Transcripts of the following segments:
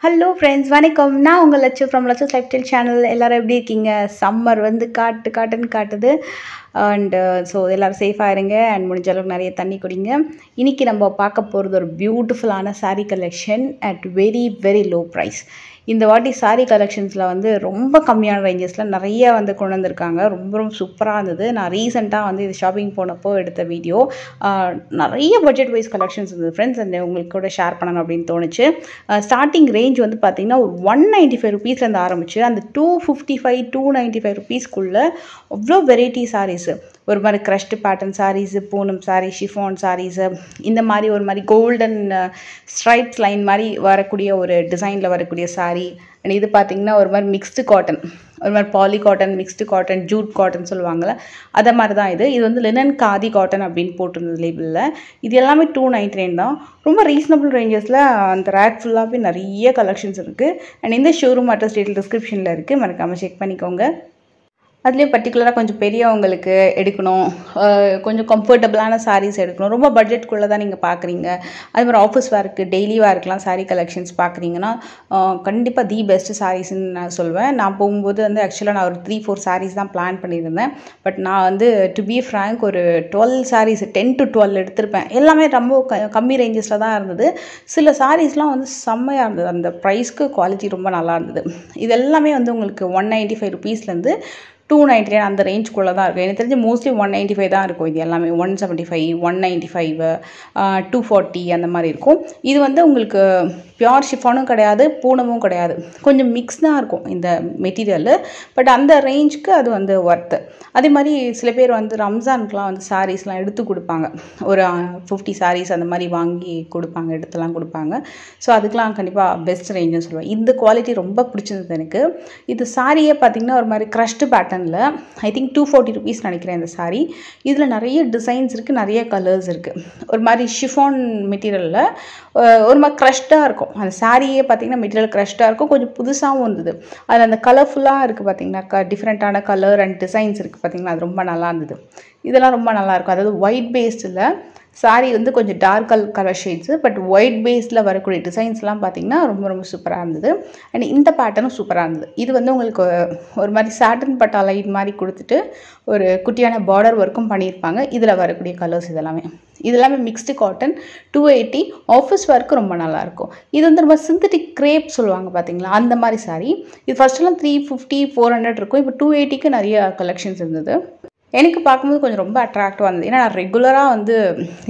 Hello friends, வணக்கம். நான் உங்கள் Latchu from Latchu lifestyle channel. எல்லோரும் எப்படி இருக்கீங்க? சம்மர் வந்து காட்டுன்னு காட்டுது. அண்டு ஸோ எல்லோரும் சேஃபாக இருங்க அண்ட் முடிஞ்ச அளவுக்கு நிறைய தண்ணி குடிங்க. இன்றைக்கி நம்ம பார்க்க போகிறது ஒரு பியூட்டிஃபுல்லான sari collection at very very low price. இந்த வாட்டி சாரீ கலெக்ஷன்ஸில் வந்து ரொம்ப கம்மியான ரேஞ்சஸில் நிறைய வந்து கொண்டு வந்திருக்காங்க. ரொம்ப சூப்பராக இருந்தது. நான் ரீசெண்டாக வந்து இது ஷாப்பிங் போனப்போ எடுத்த வீடியோ. நிறைய பட்ஜெட் வைஸ் கலெக்ஷன்ஸ் இருந்தது ஃப்ரெண்ட்ஸ். அண்ட் உங்களுக்கு கூட ஷேர் பண்ணணும் அப்படின்னு தோணுச்சு. ஸ்டார்டிங் ரேஞ்ச் வந்து பார்த்திங்கன்னா ஒரு 195 ருபீஸ்லேருந்து ஆரம்பிச்சு அந்த 255 295 ருபீஸ்க்குள்ளே அவ்வளோ வெரைட்டி சாரீஸு. ஒரு மாதிரி crushed pattern saris, Poonam sari, chiffon saris, இந்த மாதிரி ஒரு மாதிரி கோல்டன் ஸ்ட்ரைப்ஸ் லைன் மாதிரி வரக்கூடிய ஒரு டிசைனில் வரக்கூடிய சாரீ. அண்ட் இது பார்த்திங்கன்னா ஒரு மாதிரி மிக்ஸ்டு காட்டன், ஒரு மாதிரி poly cotton, mixed cotton, jute cotton சொல்லுவாங்கள்ல, அதை மாதிரி தான் இது. இது வந்து லினன் காதி காட்டன் அப்படின்னு போட்டிருந்தது லேபிளில். இது எல்லாமே 299 தான். ரொம்ப ரீசனபிள் ரேஞ்சஸில் அந்த ரேக் ஃபுல்லாகவே நிறைய கலெக்ஷன்ஸ் இருக்குது. அண்ட் இந்த ஷோரூம் அட்ரஸ் டீட்டெயில் டிஸ்கிரிப்ஷனில் இருக்குது, மறக்காமல் செக் பண்ணிக்கோங்க. அதுலேயும் பர்டிகுலராக கொஞ்சம் பெரியவங்களுக்கு எடுக்கணும், கொஞ்சம் கம்ஃபர்டபுளான சாரீஸ் எடுக்கணும், ரொம்ப பட்ஜெட்குள்ளே தான் நீங்கள் பார்க்குறீங்க, அது மாதிரி ஆஃபீஸ் வேர்க்கு, டெய்லி வேர்க்கெலாம் சாரீ கலெக்ஷன்ஸ் பார்க்குறீங்கன்னா கண்டிப்பாக தி பெஸ்ட் சாரீஸ்ன்னு நான் சொல்வேன். நான் போகும்போது வந்து ஆக்சுவலாக நான் ஒரு 3-4 சாரீஸ் தான் பிளான் பண்ணியிருந்தேன். பட் நான் வந்து டு பி ஃப்ராங்க் ஒரு 12 சாரீஸ் 10 to 12 எடுத்திருப்பேன். எல்லாமே ரொம்ப கம்மி ரேஞ்சஸில் தான் இருந்தது. சில சாரீஸ்லாம் வந்து செம்மையாக இருந்தது. அந்த ப்ரைஸ்க்கு குவாலிட்டி ரொம்ப நல்லா இருந்தது. இது எல்லாமே வந்து உங்களுக்கு 195 ருபீஸ்லேருந்து 299 அந்த ரேஞ்சுக்குள்ளே தான் இருக்கும். எனக்கு தெரிஞ்சு மோஸ்ட்லி 195 தான் இருக்கும். இது எல்லாமே 175, 195, 240 அந்த மாதிரி இருக்கும். இது வந்து உங்களுக்கு பியோர் ஷிஃபானும் கிடையாது, பூனமும் கிடையாது, கொஞ்சம் மிக்ஸ் தான் இருக்கும் இந்த மெட்டீரியல். பட் அந்த ரேஞ்சுக்கு அது வந்து ஒர்த்து. அதே மாதிரி சில பேர் வந்து ரம்ஜானுக்குலாம் வந்து சாரீஸ்லாம் எடுத்து கொடுப்பாங்க. ஒரு 50 சாரீஸ் அந்த மாதிரி வாங்கி கொடுப்பாங்க, எடுத்துலாம் கொடுப்பாங்க. ஸோ அதுக்கெலாம் கண்டிப்பாக பெஸ்ட் ரேஞ்சுன்னு சொல்லுவேன். இந்த குவாலிட்டி ரொம்ப பிடிச்சிருந்தது எனக்கு. இது சாரியே பார்த்திங்கன்னா ஒரு மாதிரி க்ரஷ்டு பேட்டர்னில் ஐ திங்க் 240 ருபீஸ் நினைக்கிறேன் இந்த சாரீ. இதில் நிறைய டிசைன்ஸ் இருக்குது, நிறைய கலர்ஸ் இருக்குது. ஒரு மாதிரி ஷிஃபான் மெட்டீரியலில் ஒரு மாதிரி க்ரஷ்டாக இருக்கும். அந்த சாரியே பார்த்திங்கன்னா மெட்டீரியல் க்ரஷ்டாக இருக்கும், கொஞ்சம் புதுசாகவும் இருந்தது. அதில் அந்த கலர்ஃபுல்லாக இருக்குது பார்த்திங்கன்னா, டிஃப்ரெண்ட்டான கலர் அண்ட் டிசைன்ஸ் இருக்குது பார்த்திங்கன்னா, அது ரொம்ப நல்லா இருந்தது. இதெல்லாம் ரொம்ப நல்லாயிருக்கும். அதாவது ஒயிட் பேஸ்டில் சாரீ வந்து கொஞ்சம் dark colour shades, but white பேஸில் வரக்கூடிய டிசைன்ஸ்லாம் பார்த்திங்கன்னா ரொம்ப சூப்பராக இருந்தது. அண்ட் இந்த பேட்டர்னும் சூப்பராக இருந்தது. இது வந்து உங்களுக்கு ஒரு மாதிரி சாட்டன் பட்டா லைட் மாதிரி கொடுத்துட்டு ஒரு குட்டியான பார்டர் ஒர்க்கும் பண்ணியிருப்பாங்க. இதில் வரக்கூடிய கலர்ஸ் இதெல்லாமே மிக்ஸ்டு காட்டன், 280. ஆஃபீஸ் ஒர்க்கு ரொம்ப நல்லாயிருக்கும். இது வந்து ரொம்ப சிந்தட்டிக் கிரேப் சொல்லுவாங்க பார்த்தீங்களா, அந்த மாதிரி சாரீ. இது ஃபஸ்ட்டெல்லாம் 350, 400 இருக்கும். இப்போ 280க்கு நிறைய கலெக்ஷன்ஸ் இருந்தது. எனக்கு பார்க்கும்போது கொஞ்சம் ரொம்ப அட்ராக்டிவாக இருந்தது. ஏன்னா நான் ரெகுலராக வந்து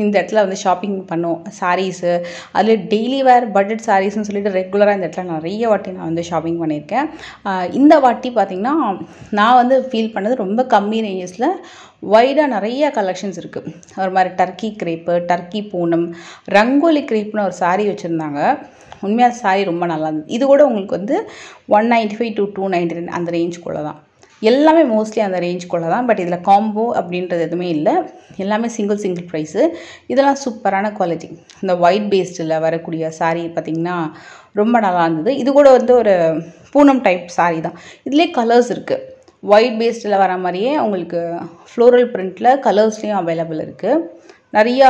இந்த இடத்துல வந்து ஷாப்பிங் பண்ணுவோம் சாரீஸு, அதில் டெய்லி வேர் பட்ஜெட் சாரீஸ்ன்னு சொல்லிட்டு ரெகுலராக இந்த இடத்துல நிறைய வாட்டி நான் வந்து ஷாப்பிங் பண்ணியிருக்கேன். இந்த வாட்டி பார்த்திங்கன்னா நான் வந்து ஃபீல் பண்ணது ரொம்ப கம்மி ரேஞ்சஸில் வைடாக நிறைய கலெக்ஷன்ஸ் இருக்குது. ஒரு மாதிரி turkey crepe, turkey Poonam, rangoli கிரேப்னு ஒரு சாரீ வச்சுருந்தாங்க. உண்மையாக சாரீ ரொம்ப நல்லா இருந்தது. இது கூட உங்களுக்கு வந்து 195 to 299 அந்த ரேஞ்சுக்குள்ளே தான். எல்லாமே மோஸ்ட்லி அந்த ரேஞ்சுக்குள்ளே தான். பட் இதில் காம்போ அப்படின்றது எதுவுமே இல்லை, எல்லாமே சிங்கிள் ப்ரைஸு. இதெல்லாம் சூப்பரான குவாலிட்டி. இந்த ஒயிட் பேஸ்டில் வரக்கூடிய சாரீ பார்த்திங்கன்னா ரொம்ப நல்லா இருந்தது. இது கூட வந்து ஒரு பூனம் டைப் சாரீ தான். இதுலேயே கலர்ஸ் இருக்குது. ஒயிட் பேஸ்டில் வர மாதிரியே உங்களுக்கு ஃப்ளோரல் பிரிண்டில் கலர்ஸ்லேயும் அவைலபிள் இருக்குது. நிறையா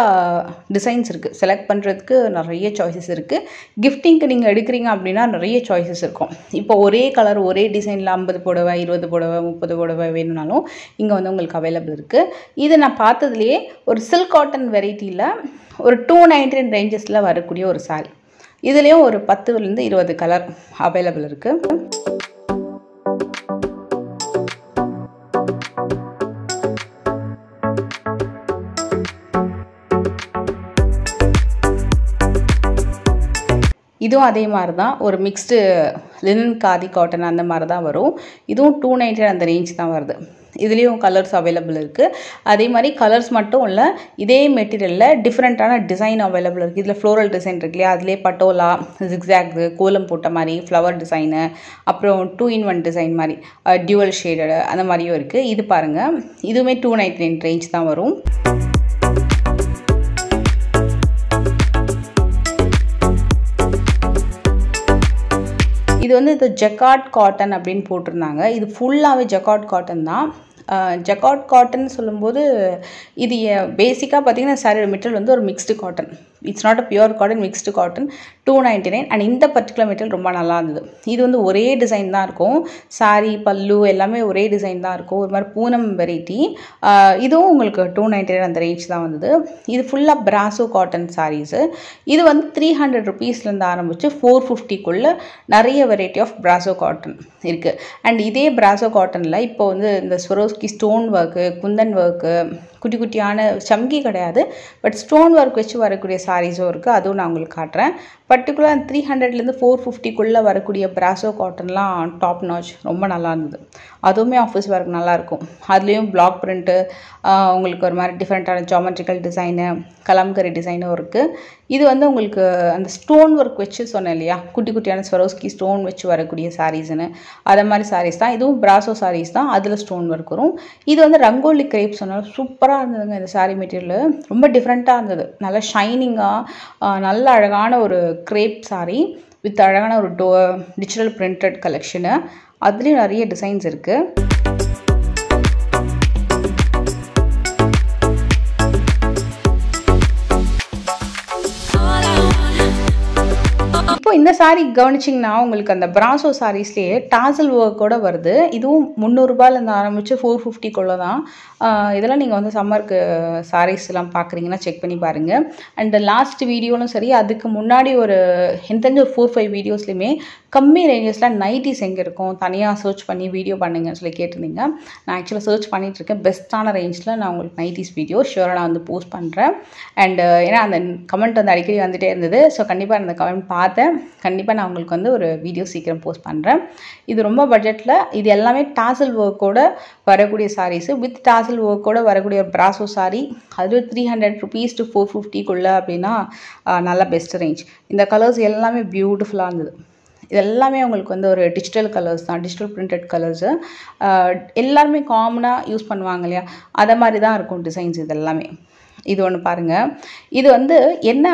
டிசைன்ஸ் இருக்குது. செலக்ட் பண்ணுறதுக்கு நிறைய சாய்ஸஸ் இருக்குது. கிஃப்டிங்க்கு நீங்கள் எடுக்கிறீங்க அப்படின்னா நிறைய சாய்ஸஸ் இருக்கும். இப்போ ஒரே கலர் ஒரே டிசைனில் 50 புடவை, 20 புடவை, 30 புடவை வேணும்னாலும் இங்கே வந்து உங்களுக்கு அவைலபிள் இருக்குது. இது நான் பார்த்ததுலேயே ஒரு சில்க் காட்டன் வெரைட்டியில் ஒரு 299 ரேஞ்சஸில் வரக்கூடிய ஒரு சாரீ. இதுலேயும் ஒரு 10லேருந்து 20 கலர் அவைலபிள் இருக்குது. இதுவும் அதே மாதிரி தான், ஒரு மிக்ஸ்டு லினன் காதி காட்டன் அந்த மாதிரி தான் வரும். இதுவும் 299 அந்த ரேஞ்ச் தான் வருது. இதுலேயும் கலர்ஸ் அவைலபிள் இருக்குது. அதே மாதிரி கலர்ஸ் மட்டும் இல்லை, இதே மெட்டீரியலில் டிஃப்ரெண்ட்டான டிசைன் அவைலபிள் இருக்குது. இதில் ஃப்ளோரல் டிசைன் இருக்கு இல்லையா, அதிலே பட்டோலா, ஜிக்ஸாக்ஸு, கோலம் போட்ட மாதிரி ஃப்ளவர் டிசைனு, அப்புறம் 2-in-1 டிசைன் மாதிரி டியூவல் ஷேடடு அந்த மாதிரியும் இருக்குது. இது பாருங்கள், இதுவுமே 299 ரேஞ்ச் தான் வரும். இது வந்து இது ஜக்கார்ட் காட்டன் அப்படின்னு போட்டிருந்தாங்க. இது ஃபுல்லாகவே ஜக்கார்ட் காட்டன் தான். ஜக்கார்ட் காட்டன் சொல்லும்போது இது பேசிக்காக பார்த்தீங்கன்னா சாரியோட மெட்டீரியல் வந்து ஒரு mixed cotton. It's not a pure cotton, mixed cotton, 299. And இந்த பர்டிகுலர் மெட்டீரியல் ரொம்ப நல்லா இருந்தது. இது வந்து ஒரே டிசைன் தான் இருக்கும், சாரி பல்லு எல்லாமே ஒரே டிசைன் தான் இருக்கும், ஒரு மாதிரி பூனம் வெரைட்டி. இதுவும் உங்களுக்கு 299 அந்த ரேஞ்ச் தான் வந்தது. இது ஃபுல்லாக பிராசோ காட்டன் சாரீஸு. இது வந்து 300 ருபீஸ்லேருந்து ஆரம்பித்து 450க்குள்ளே நிறைய வெரைட்டி ஆஃப் பிராசோ காட்டன் இருக்குது. அண்ட் இதே பிராசோ காட்டனில் இப்போ வந்து இந்த ஸ்வரோஸ்கி ஸ்டோன் ஒர்க்கு, குந்தன் ஒர்க்கு, குட்டி குட்டியான சம்கி கிடையாது, பட் ஸ்டோன் ஒர்க் வச்சு வரக்கூடிய சாரீஸும் இருக்குது. அதுவும் நான் உங்களுக்கு காட்டுறேன். பர்டிகுலர் 300லேருந்து 450க்குள்ளே வரக்கூடிய பிராசோ காட்டன்லாம் டாப் நாச், ரொம்ப நல்லா இருந்தது. அதுவுமே ஆஃபீஸ் ஒர்க் நல்லாயிருக்கும். அதுலேயும் பிளாக் பிரிண்ட்டு, உங்களுக்கு ஒரு மாதிரி டிஃப்ரெண்ட்டான ஜாமெட்ரிக்கல் டிசைனு, கலம்கரி டிசைனும் இருக்குது. இது வந்து உங்களுக்கு அந்த ஸ்டோன் ஒர்க் வச்சு சொன்னேன் இல்லையா, குட்டி குட்டியான ஸ்வரோஸ்கி ஸ்டோன் வச்சு வரக்கூடிய சாரீஸ்னு, அதை மாதிரி சாரீஸ் தான். இதுவும் பிராசோ சாரீஸ் தான், அதில் ஸ்டோன் ஒர்க் வரும். இது வந்து ரங்கோலி கிரேப் சொன்னாலும் சூப்பராக இருந்ததுங்க. இந்த சாரீ மெட்டீரியல் ரொம்ப டிஃப்ரெண்ட்டாக இருந்தது, நல்லா ஷைனிங்காக, நல்ல அழகான ஒரு கிரேப் சாரீ வித் அழகான ஒரு டிஜிட்டல் பிரிண்டட் கலெக்ஷனு. அதுலேயும் நிறைய டிசைன்ஸ் இருக்குது. இப்போ இந்த சாரீ கவனிச்சிங்கன்னா உங்களுக்கு அந்த பிராசோ சாரீஸ்லேயே டாசல் ஒர்க்கோட வருது. இதுவும் 300 ரூபாயிலேருந்து ஆரம்பித்து 450க்குள்ளே தான். இதெல்லாம் நீங்கள் வந்து சம்மருக்கு சாரீஸ்லாம் பார்க்குறீங்கன்னா செக் பண்ணி பாருங்கள். அண்ட் லாஸ்ட் வீடியோலும் சரி, அதுக்கு முன்னாடி ஒரு தெரிஞ்ச ஒரு 4-5 வீடியோஸ்லையுமே கம்மி ரேஞ்சஸில் நைட்டிஸ் எங்கே இருக்கும் தனியாக சர்ச் பண்ணி வீடியோ பண்ணுங்கன்னு சொல்லி கேட்டிருந்தீங்க. நான் ஆக்சுவலாக சர்ச் பண்ணிகிட்ருக்கேன். பெஸ்ட்டான ரேஞ்சில் நான் உங்களுக்கு நைட்டிஸ் வீடியோ ஷியூராக நான் வந்து போஸ்ட் பண்ணுறேன். அண்ட் ஏன்னா அந்த கமெண்ட் வந்து அடிக்கடி வந்துகிட்டே இருந்தது. ஸோ கண்டிப்பாக அந்த கமெண்ட் பார்த்தேன். கண்டிப்பாக நான் உங்களுக்கு வந்து ஒரு வீடியோ சீக்கிரம் போஸ்ட் பண்ணுறேன். இது ரொம்ப பட்ஜெட்டில், இது எல்லாமே டாசல் ஒர்க்கோட வரக்கூடிய சாரீஸு, வித் டாசல் ஒர்க்கோட வரக்கூடிய ஒரு பிராசோ சாரீ. அது 300 ருபீஸ் to 450க்குள்ளே அப்படின்னா நல்ல பெஸ்ட் ரேஞ்ச். இந்த கலர்ஸ் எல்லாமே பியூட்டிஃபுல்லாக இருந்தது. இது எல்லாமே உங்களுக்கு வந்து ஒரு டிஜிட்டல் கலர்ஸ் தான், டிஜிட்டல் பிரிண்டட் கலர்ஸு. எல்லாருமே காமனாக யூஸ் பண்ணுவாங்க இல்லையா, அதை மாதிரி தான் இருக்கும் டிசைன்ஸ் இது எல்லாமே. இது ஒன்று பாருங்கள். இது வந்து என்ன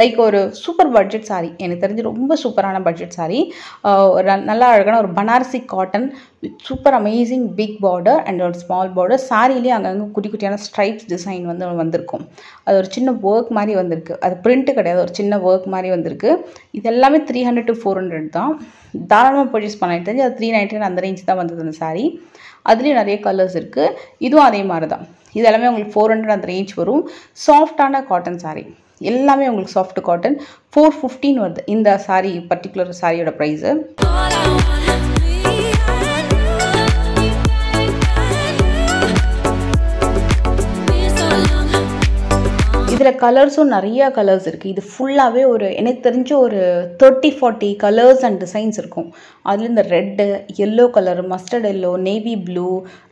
லைக் ஒரு சூப்பர் பட்ஜெட் சாரீ, எனக்கு தெரிஞ்சு ரொம்ப சூப்பரான பட்ஜெட் சாரீ. நல்லா அழகான ஒரு Banarasi cotton with super amazing big border and ஒரு ஸ்மால் பார்டர். சாரீலேயே அங்கங்கே குட்டி குட்டியான ஸ்ட்ரைப்ஸ் டிசைன் வந்து வந்திருக்கும். அது ஒரு சின்ன ஒர்க் மாதிரி வந்திருக்கு, அது பிரிண்ட்டு கிடையாது, ஒரு சின்ன ஒர்க் மாதிரி வந்திருக்கு. இது எல்லாமே 300 to 400 தான். தாராளமாக பர்ச்சேஸ் பண்ணிட்டு தெரிஞ்சு அது 399 அந்த ரேஞ்ச் தான் வந்தது அந்த சாரீ. அதுலேயும் நிறைய கலர்ஸ் இருக்குது. இதுவும் அதே மாதிரி தான். இது எல்லாமே உங்களுக்கு 400 அந்த ரேஞ்ச் வரும். சாஃப்டான காட்டன் சாரீ, எல்லாமே உங்களுக்கு சாஃப்ட் காட்டன். 415 வருது இந்த சாரீ, பர்டிகுலர் சாரியோட ப்ரைஸு. இதில் கலர்ஸும் நிறையா கலர்ஸ் இருக்குது. இது ஃபுல்லாகவே ஒரு எனக்கு தெரிஞ்ச ஒரு 30-40 கலர்ஸ் அண்ட் டிசைன்ஸ் இருக்கும். அதில் இந்த red, yellow colour, mustard yellow, navy blue,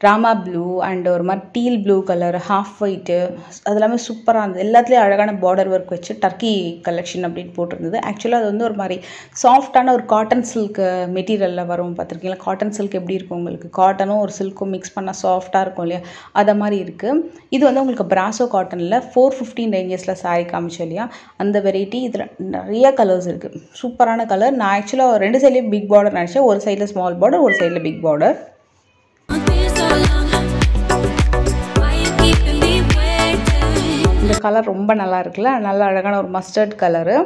Rama blue and ஒரு மாதிரி deal blue colour, half white, அது எல்லாமே சூப்பராக இருந்தது. எல்லாத்துலேயும் அழகான பார்டர் ஒர்க் வச்சு டர்க்கி கலெக்ஷன் அப்படின்னு போட்டிருந்தது. ஆக்சுவலாக அது வந்து ஒரு மாதிரி சாஃப்டான ஒரு காட்டன் சில்க் மெட்டீரியலில் வரும். பார்த்துருக்கீங்களா காட்டன் சில்க் எப்படி இருக்கும், உங்களுக்கு காட்டனும் ஒரு சில்க்கும் மிக்ஸ் பண்ணால் சாஃப்டாக இருக்கும் இல்லையா, அதை மாதிரி இருக்குது. இது வந்து உங்களுக்கு பிராசோ காட்டனில் 415 ரேஞ்சஸில் சாரீ காமிச்சோம் இல்லையா, அந்த வெரைட்டி. இதில் நிறைய கலர்ஸ் இருக்குது, சூப்பரான கலர். நான் ஆக்சுவலாக 2 சைட்லேயும் பிக் பார்டர் நினச்சேன், ஒரு சைடில் ஸ்மால் பார்டர், ஒரு சைடில் பிக் பார்டர். இந்த கலர் ரொம்ப நல்லா இருக்குல்ல, நல்ல அழகான ஒரு மஸ்டர்ட் கலரு,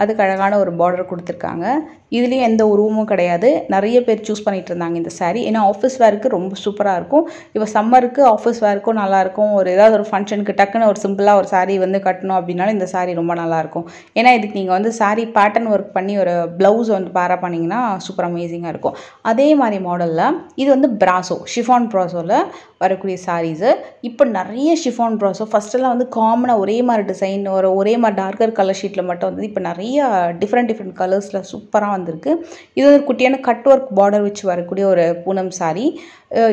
அதுக்கு அழகான ஒரு பார்டர் கொடுத்துருக்காங்க. இதுலேயும் எந்த உருவமும் கிடையாது. நிறைய பேர் சூஸ் பண்ணிகிட்டு இருந்தாங்க இந்த சாரீ. ஏன்னா ஆஃபீஸ் வேருக்கு ரொம்ப சூப்பராக இருக்கும். இப்போ சம்மருக்கு ஆஃபீஸ் வேருக்கும் நல்லாயிருக்கும். ஒரு ஏதாவது ஒரு ஃபங்க்ஷனுக்கு டக்குன்னு ஒரு சிம்பிளாக ஒரு சாரீ வந்து கட்டணும் அப்படின்னாலும் இந்த சாரீ ரொம்ப நல்லாயிருக்கும். ஏன்னா இதுக்கு நீங்கள் வந்து சாரீ பேட்டர்ன் ஒர்க் பண்ணி ஒரு ப்ளவுஸ் வந்து பேரா பண்ணிங்கன்னா சூப்பர் அமேசிங்காக இருக்கும். அதே மாதிரி மாடலில் இது வந்து பிராசோ, ஷிஃபான் ப்ராசோவில் வரக்கூடிய சாரீஸு. இப்போ நிறைய ஷிஃபான் ப்ராசோ, ஃபஸ்ட்டெல்லாம் வந்து காமனாக ஒரே மாதிரி டிசைன், ஒரே மாதிரி டார்க்கர் கலர் ஷீட்டில் மட்டும் வந்து இப்போ நிறைய டிஃப்ரெண்ட் கலர்ஸில் சூப்பராக வந்திருக்கு. இது ஒரு குட்டியான கட் ஒர்க் பார்டர் வச்சு வரக்கூடிய ஒரு பூனம் சாரீ.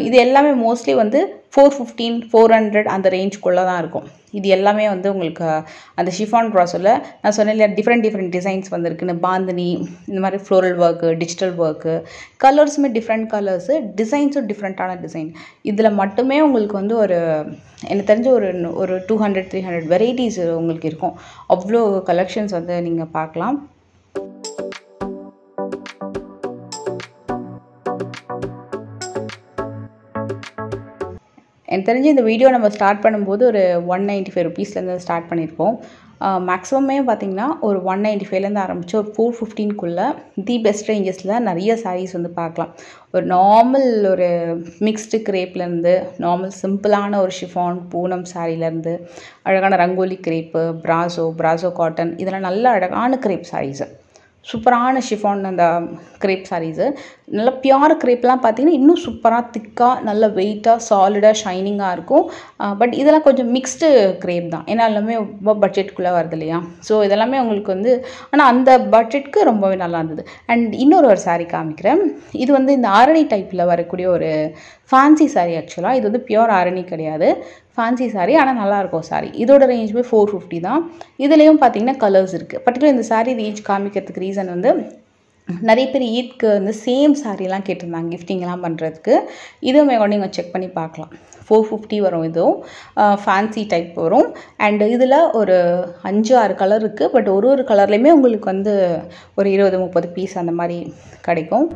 இது எல்லாமே மோஸ்ட்லி வந்து 415, 400 அந்த ரேஞ்சுக்குள்ளே தான் இருக்கும். இது எல்லாமே வந்து உங்களுக்கு அந்த ஷிஃபான் ப்ராசோவில் நான் சொன்னேன் இல்லையா, டிஃப்ரெண்ட் டிசைன்ஸ் வந்திருக்குன்னு. பாந்தினி, இந்த மாதிரி ஃப்ளோரல் ஒர்க்கு, டிஜிட்டல் ஒர்க்கு, கலர்ஸுமே டிஃப்ரெண்ட் கலர்ஸு, டிசைன்ஸும் டிஃப்ரெண்ட்டான டிசைன். இதில் மட்டுமே உங்களுக்கு வந்து ஒரு எனக்கு தெரிஞ்ச ஒரு 200-300 வெரைட்டிஸ் உங்களுக்கு இருக்கும். அவ்வளோ கலெக்ஷன்ஸ் வந்து நீங்கள் பார்க்கலாம். எனக்கு தெரிஞ்சு இந்த வீடியோ நம்ம ஸ்டார்ட் பண்ணும்போது ஒரு 195 ருபீஸ்லேருந்து ஸ்டார்ட் பண்ணியிருக்கோம். மேக்ஸிமமே பார்த்திங்கன்னா ஒரு 195லேருந்து ஆரம்பித்து ஒரு 415க்குள்ளே தி பெஸ்ட் ரேஞ்சஸில் நிறைய சாரீஸ் வந்து பார்க்கலாம். ஒரு நார்மல் ஒரு மிக்ஸ்டு கிரேப்லேருந்து நார்மல் சிம்பிளான ஒரு ஷிஃபான் பூனம் சாரீலேருந்து அழகான ரங்கோலி கிரேப்பு, பிராசோ காட்டன், இதெல்லாம் நல்ல அழகான கிரேப் சாரீஸு, சூப்பரான ஷிஃபான் அந்த கிரேப் சாரீஸு. நல்ல பியூர் கிரேப்லாம் பார்த்திங்கன்னா இன்னும் சூப்பராக திக்காக நல்ல வெயிட்டாக சாலிடாக ஷைனிங்காக இருக்கும். பட் இதெல்லாம் கொஞ்சம் மிக்ஸ்டு கிரேப் தான், ஏன்னா எல்லாமே ரொம்ப பட்ஜெட்டுக்குள்ளே வருது இல்லையா. ஸோ இதெல்லாமே உங்களுக்கு வந்து ஆனால் அந்த பட்ஜெட்டுக்கு ரொம்பவே நல்லா இருந்தது. அண்ட் இன்னொரு சாரீ காமிக்கிறேன். இது வந்து இந்த ஆரணி டைப்பில் வரக்கூடிய ஒரு ஃபேன்சி சாரீ. ஆக்சுவலாக இது வந்து பியூர் ஆரணி கிடையாது, ஃபேன்சி சாரீ, ஆனால் நல்லாயிருக்கும் சாரீ. இதோட ரேஞ்சுமே 450 தான். இதுலேயும் பார்த்தீங்கன்னா கலர்ஸ் இருக்குது. பர்டிகுலர் இந்த சாரீ ரேஞ்ச் காமிக்கிறதுக்கு ரீசன் வந்து நிறைய பேர் ஈத்க்கு வந்து சேம் சாரீலாம் கேட்டிருந்தாங்க கிஃப்டிங்லாம் பண்ணுறதுக்கு. இதுவுமே கூட நீங்கள் செக் பண்ணி பார்க்கலாம். 450 வரும். இதுவும் ஃபேன்சி டைப் வரும். அண்டு இதில் ஒரு 5-6 கலர் இருக்குது. பட் ஒரு கலர்லேயுமே உங்களுக்கு வந்து ஒரு 20-30 பீஸ் அந்த மாதிரி கிடைக்கும்.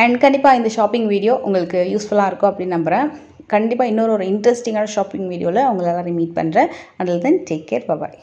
அண்ட் கண்டிப்பாக இந்த ஷாப்பிங் வீடியோ உங்களுக்கு யூஸ்ஃபுல்லாக இருக்கும் அப்படின்னு நம்புகிறேன். கண்டிப்பாக இன்னொரு இன்ட்ரெஸ்டிங்கான ஷாப்பிங் வீடியோவில் உங்களை எல்லாரையும் மீட் பண்ணுறேன். அண்டில் தென் டேக் கேர், பாய்.